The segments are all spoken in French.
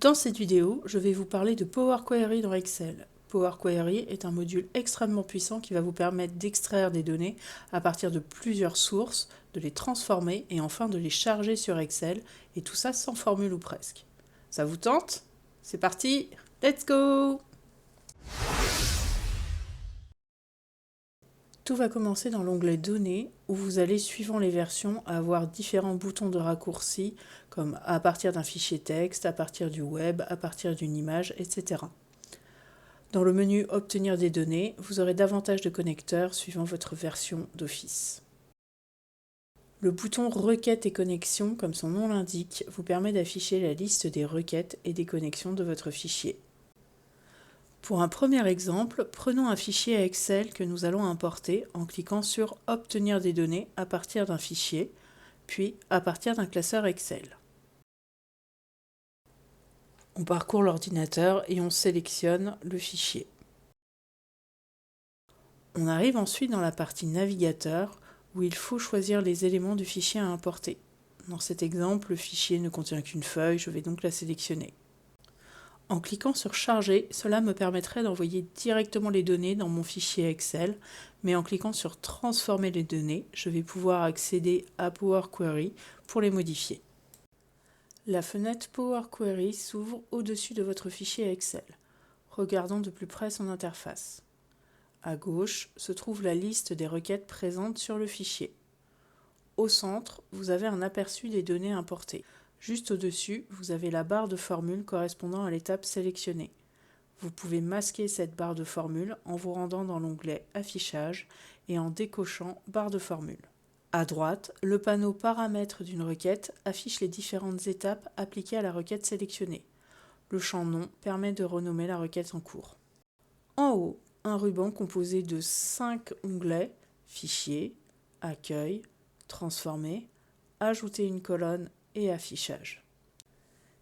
Dans cette vidéo, je vais vous parler de Power Query dans Excel. Power Query est un module extrêmement puissant qui va vous permettre d'extraire des données à partir de plusieurs sources, de les transformer et enfin de les charger sur Excel, et tout ça sans formule ou presque. Ça vous tente? C'est parti, let's go! Tout va commencer dans l'onglet Données, où vous allez, suivant les versions, avoir différents boutons de raccourci, comme à partir d'un fichier texte, à partir du web, à partir d'une image, etc. Dans le menu Obtenir des données, vous aurez davantage de connecteurs suivant votre version d'Office. Le bouton Requêtes et connexions, comme son nom l'indique, vous permet d'afficher la liste des requêtes et des connexions de votre fichier. Pour un premier exemple, prenons un fichier Excel que nous allons importer en cliquant sur « Obtenir des données à partir d'un fichier », puis à partir d'un classeur Excel. On parcourt l'ordinateur et on sélectionne le fichier. On arrive ensuite dans la partie Navigateur où il faut choisir les éléments du fichier à importer. Dans cet exemple, le fichier ne contient qu'une feuille, je vais donc la sélectionner. En cliquant sur Charger, cela me permettrait d'envoyer directement les données dans mon fichier Excel, mais en cliquant sur Transformer les données, je vais pouvoir accéder à Power Query pour les modifier. La fenêtre Power Query s'ouvre au-dessus de votre fichier Excel. Regardons de plus près son interface. À gauche se trouve la liste des requêtes présentes sur le fichier. Au centre, vous avez un aperçu des données importées. Juste au-dessus, vous avez la barre de formule correspondant à l'étape sélectionnée. Vous pouvez masquer cette barre de formule en vous rendant dans l'onglet Affichage et en décochant Barre de formule. À droite, le panneau Paramètres d'une requête affiche les différentes étapes appliquées à la requête sélectionnée. Le champ Nom permet de renommer la requête en cours. En haut, un ruban composé de 5 onglets « Fichier »,« Accueil »,« Transformer »,« Ajouter une colonne » et « Affichage ».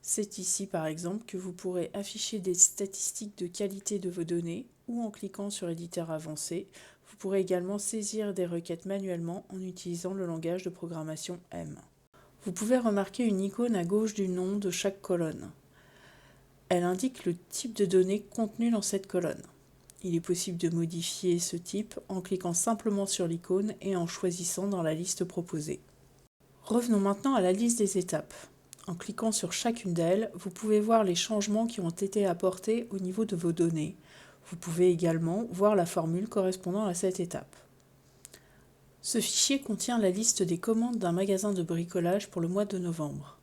C'est ici par exemple que vous pourrez afficher des statistiques de qualité de vos données ou en cliquant sur Éditeur avancé, vous pourrez également saisir des requêtes manuellement en utilisant le langage de programmation M. Vous pouvez remarquer une icône à gauche du nom de chaque colonne. Elle indique le type de données contenues dans cette colonne. Il est possible de modifier ce type en cliquant simplement sur l'icône et en choisissant dans la liste proposée. Revenons maintenant à la liste des étapes. En cliquant sur chacune d'elles, vous pouvez voir les changements qui ont été apportés au niveau de vos données. Vous pouvez également voir la formule correspondant à cette étape. Ce fichier contient la liste des commandes d'un magasin de bricolage pour le mois de novembre.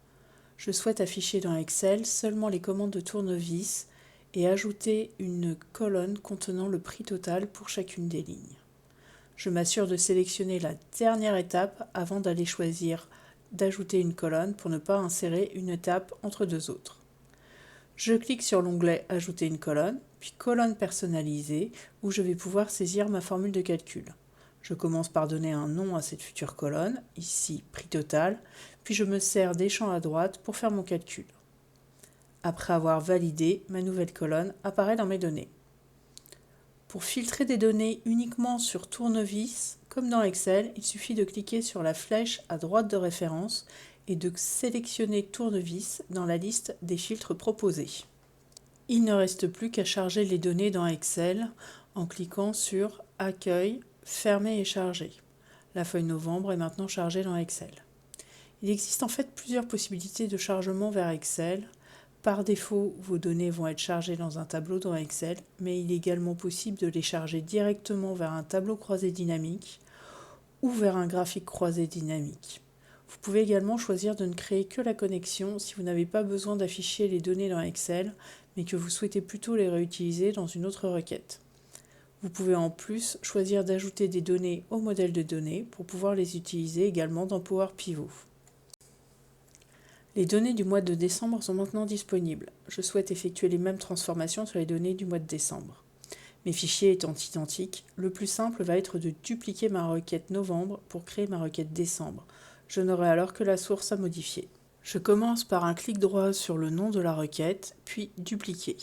Je souhaite afficher dans Excel seulement les commandes de tournevis et ajouter une colonne contenant le prix total pour chacune des lignes. Je m'assure de sélectionner la dernière étape avant d'aller choisir d'ajouter une colonne pour ne pas insérer une étape entre deux autres. Je clique sur l'onglet Ajouter une colonne, puis Colonne personnalisée, où je vais pouvoir saisir ma formule de calcul. Je commence par donner un nom à cette future colonne, ici prix total, puis je me sers des champs à droite pour faire mon calcul. Après avoir validé, ma nouvelle colonne apparaît dans mes données. Pour filtrer des données uniquement sur tournevis, comme dans Excel, il suffit de cliquer sur la flèche à droite de référence et de sélectionner tournevis dans la liste des filtres proposés. Il ne reste plus qu'à charger les données dans Excel en cliquant sur Accueil, Fermer et Charger. La feuille novembre est maintenant chargée dans Excel. Il existe en fait plusieurs possibilités de chargement vers Excel. Par défaut, vos données vont être chargées dans un tableau dans Excel, mais il est également possible de les charger directement vers un tableau croisé dynamique ou vers un graphique croisé dynamique. Vous pouvez également choisir de ne créer que la connexion si vous n'avez pas besoin d'afficher les données dans Excel, mais que vous souhaitez plutôt les réutiliser dans une autre requête. Vous pouvez en plus choisir d'ajouter des données au modèle de données pour pouvoir les utiliser également dans Power Pivot. Les données du mois de décembre sont maintenant disponibles. Je souhaite effectuer les mêmes transformations sur les données du mois de décembre. Mes fichiers étant identiques, le plus simple va être de dupliquer ma requête novembre pour créer ma requête décembre. Je n'aurai alors que la source à modifier. Je commence par un clic droit sur le nom de la requête, puis dupliquer.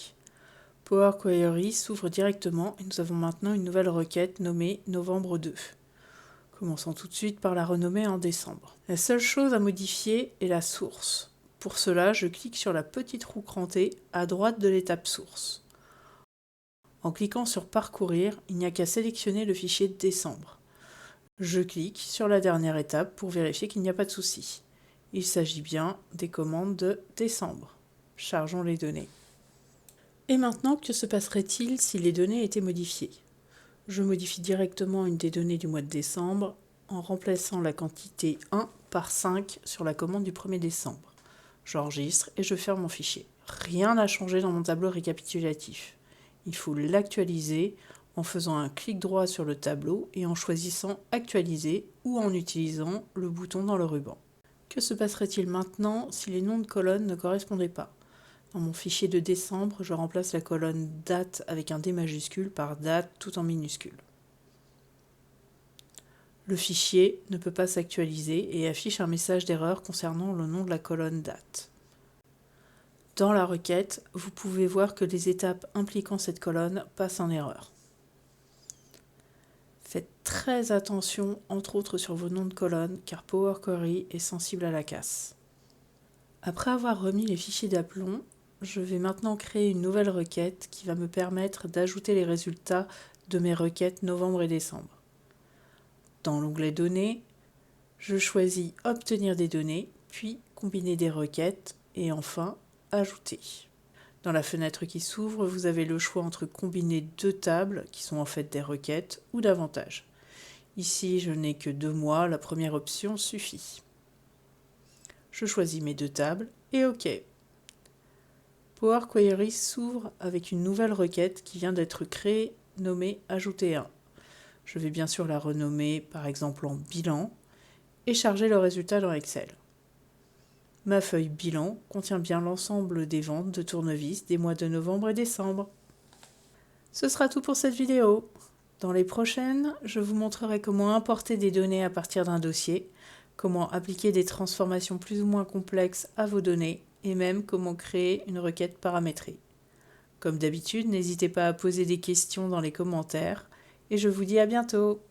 Power Query s'ouvre directement et nous avons maintenant une nouvelle requête nommée novembre 2. Commençons tout de suite par la renommer en décembre. La seule chose à modifier est la source. Pour cela, je clique sur la petite roue crantée à droite de l'étape source. En cliquant sur Parcourir, il n'y a qu'à sélectionner le fichier décembre. Je clique sur la dernière étape pour vérifier qu'il n'y a pas de souci. Il s'agit bien des commandes de décembre. Chargeons les données. Et maintenant, que se passerait-il si les données étaient modifiées? Je modifie directement une des données du mois de décembre en remplaçant la quantité 1 par 5 sur la commande du 1er décembre. J'enregistre et je ferme mon fichier. Rien n'a changé dans mon tableau récapitulatif. Il faut l'actualiser en faisant un clic droit sur le tableau et en choisissant Actualiser ou en utilisant le bouton dans le ruban. Que se passerait-il maintenant si les noms de colonnes ne correspondaient pas? Dans mon fichier de décembre, je remplace la colonne date avec un D majuscule par date tout en minuscule. Le fichier ne peut pas s'actualiser et affiche un message d'erreur concernant le nom de la colonne date. Dans la requête, vous pouvez voir que les étapes impliquant cette colonne passent en erreur. Faites très attention, entre autres sur vos noms de colonnes, car Power Query est sensible à la casse. Après avoir remis les fichiers d'aplomb, je vais maintenant créer une nouvelle requête qui va me permettre d'ajouter les résultats de mes requêtes novembre et décembre. Dans l'onglet Données, je choisis Obtenir des données, puis Combiner des requêtes et enfin Ajouter. Dans la fenêtre qui s'ouvre, vous avez le choix entre combiner deux tables, qui sont en fait des requêtes, ou davantage. Ici, je n'ai que 2 mois, la première option suffit. Je choisis mes 2 tables et OK. Power Query s'ouvre avec une nouvelle requête qui vient d'être créée, nommée Ajouter 1. Je vais bien sûr la renommer par exemple en bilan et charger le résultat dans Excel. Ma feuille bilan contient bien l'ensemble des ventes de tournevis des mois de novembre et décembre. Ce sera tout pour cette vidéo. Dans les prochaines, je vous montrerai comment importer des données à partir d'un dossier, comment appliquer des transformations plus ou moins complexes à vos données et même comment créer une requête paramétrée. Comme d'habitude, n'hésitez pas à poser des questions dans les commentaires et je vous dis à bientôt.